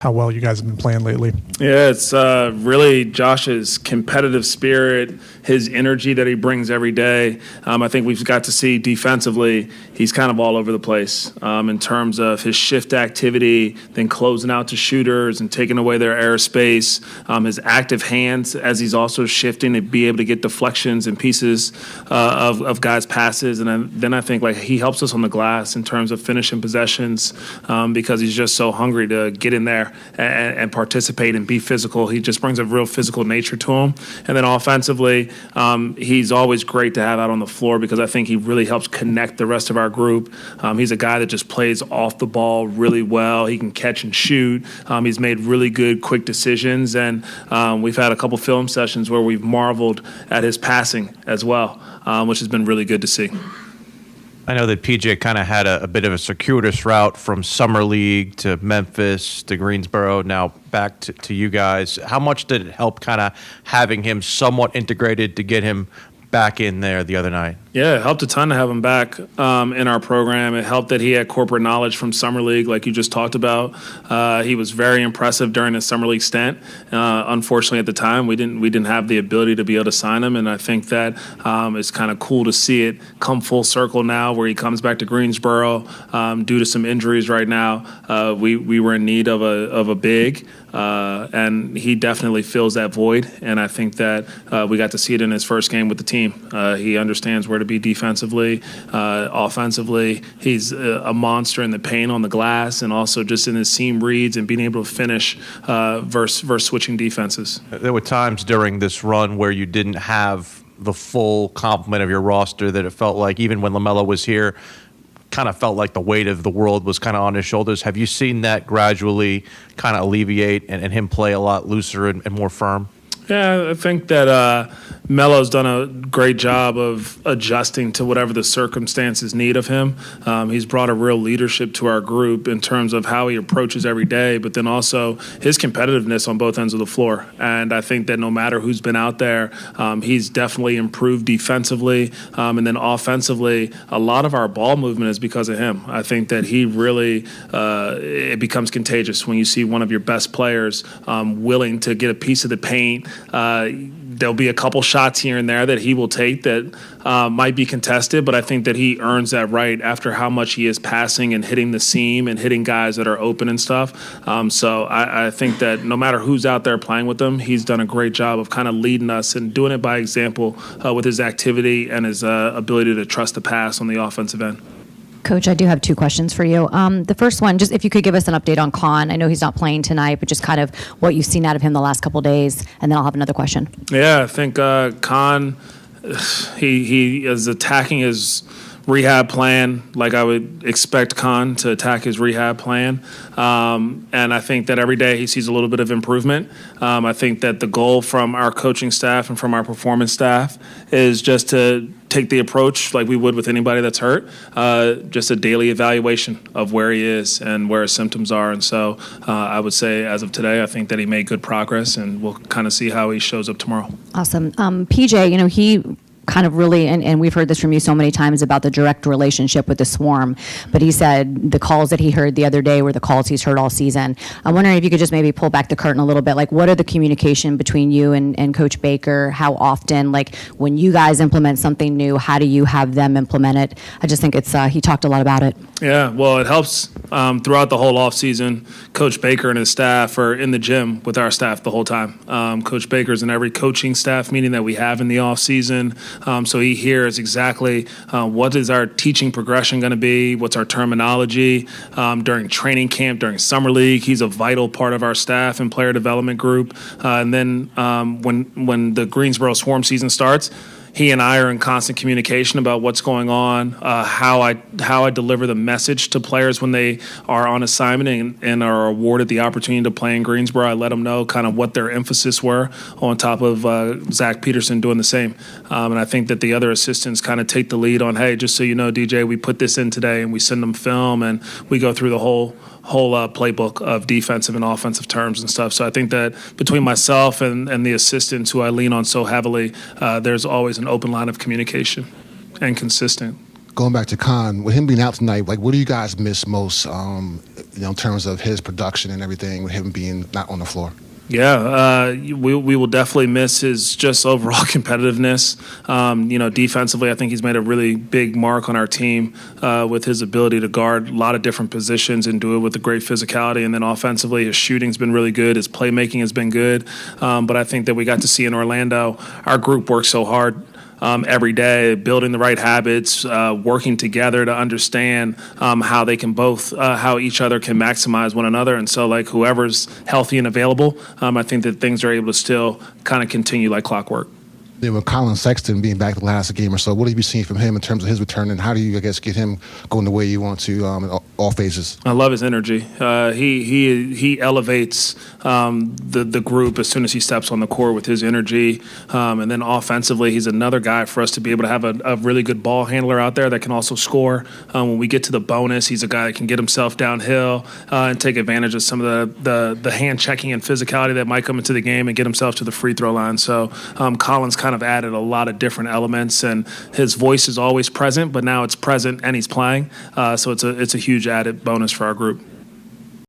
how well you guys have been playing lately. Yeah, it's really Josh's competitive spirit, his energy that he brings every day. I think we've got to see defensively, he's kind of all over the place in terms of his shift activity, then closing out to shooters and taking away their airspace, his active hands as he's also shifting to be able to get deflections and pieces of guys' passes. And then I think like he helps us on the glass in terms of finishing possessions because he's just so hungry to get in there and participate and be physical. He just brings a real physical nature to him. And then offensively, he's always great to have out on the floor because I think he really helps connect the rest of our group. He's a guy that just plays off the ball really well. He can catch and shoot. He's made really good, quick decisions. And we've had a couple film sessions where we've marveled at his passing as well, which has been really good to see. I know that PJ kind of had a bit of a circuitous route from Summer League to Memphis to Greensboro, now back to you guys. How much did it help kind of having him somewhat integrated to get him back in there the other night? Yeah, it helped a ton to have him back in our program. It helped that he had corporate knowledge from Summer League, like you just talked about. He was very impressive during his Summer League stint. Unfortunately, at the time, we didn't have the ability to be able to sign him, and I think that it's kind of cool to see it come full circle now, where he comes back to Greensboro due to some injuries right now. We were in need of a big. And he definitely fills that void, and I think that we got to see it in his first game with the team. He understands where to be defensively, offensively. He's a monster in the paint on the glass, and also just in his seam reads and being able to finish versus switching defenses. There were times during this run where you didn't have the full complement of your roster, that it felt like even when LaMelo was here, kind of felt like the weight of the world was kind of on his shoulders. Have you seen that gradually kind of alleviate and him play a lot looser and more firm? Yeah, I think that Melo's done a great job of adjusting to whatever the circumstances need of him. He's brought a real leadership to our group in terms of how he approaches every day, but then also his competitiveness on both ends of the floor. And I think that no matter who's been out there, he's definitely improved defensively. And then offensively, a lot of our ball movement is because of him. I think that he really, it becomes contagious when you see one of your best players willing to get a piece of the paint. There'll be a couple shots here and there that he will take that might be contested, but I think that he earns that right after how much he is passing and hitting the seam and hitting guys that are open and stuff. So I think that no matter who's out there playing with him, he's done a great job of kind of leading us and doing it by example with his activity and his ability to trust the pass on the offensive end. Coach, I do have two questions for you. The first one, just if you could give us an update on Khan. I know he's not playing tonight, but just kind of what you've seen out of him the last couple of days, and then I'll have another question. Yeah, I think Khan, he is attacking his rehab plan like I would expect Khan to attack his rehab plan. And I think that every day he sees a little bit of improvement. I think that the goal from our coaching staff and from our performance staff is just to take the approach like we would with anybody that's hurt, just a daily evaluation of where he is and where his symptoms are. And so I would say as of today, I think that he made good progress, and we'll kind of see how he shows up tomorrow. Awesome. PJ, he kind of really, and we've heard this from you so many times about the direct relationship with the Swarm, but he said the calls that he heard the other day were the calls he's heard all season. I'm wondering if you could just maybe pull back the curtain a little bit. Like, what are the communication between you and Coach Baker? How often, like when you guys implement something new, how do you have them implement it? I just think it's, he talked a lot about it. Yeah, well, it helps throughout the whole offseason. Coach Baker and his staff are in the gym with our staff the whole time. Coach Baker's in every coaching staff meeting that we have in the offseason. So he hears exactly what is our teaching progression going to be, what's our terminology during training camp, during summer league. He's a vital part of our staff and player development group. And then when the Greensboro Swarm season starts, he and I are in constant communication about what's going on, how I deliver the message to players when they are on assignment and are awarded the opportunity to play in Greensboro. I let them know kind of what their emphasis were, on top of Zach Peterson doing the same. And I think that the other assistants kind of take the lead on, hey, just so you know, DJ, we put this in today, and we send them film, and we go through the whole playbook of defensive and offensive terms and stuff. So I think that between myself and the assistants who I lean on so heavily, there's always an open line of communication and consistent. Going back to Khan, with him being out tonight, like, what do you guys miss most in terms of his production and everything, with him being not on the floor? Yeah, we will definitely miss his just overall competitiveness. Defensively, I think he's made a really big mark on our team with his ability to guard a lot of different positions and do it with a great physicality. And then offensively, his shooting's been really good. His playmaking has been good. But I think that we got to see in Orlando, our group worked so hard every day, building the right habits, working together to understand how they can both, how each other can maximize one another. And so, like, whoever's healthy and available, I think that things are able to still kind of continue like clockwork. Then with Colin Sexton being back the last game or so, what have you seen from him in terms of his return, and how do you, I guess, get him going the way you want to in all phases? I love his energy. He elevates the group as soon as he steps on the court with his energy. And then offensively, he's another guy for us to be able to have a really good ball handler out there that can also score. When we get to the bonus, he's a guy that can get himself downhill and take advantage of some of the hand checking and physicality that might come into the game and get himself to the free throw line. So Colin's kind of added a lot of different elements, and his voice is always present, but now it's present and he's playing. So it's a huge added bonus for our group.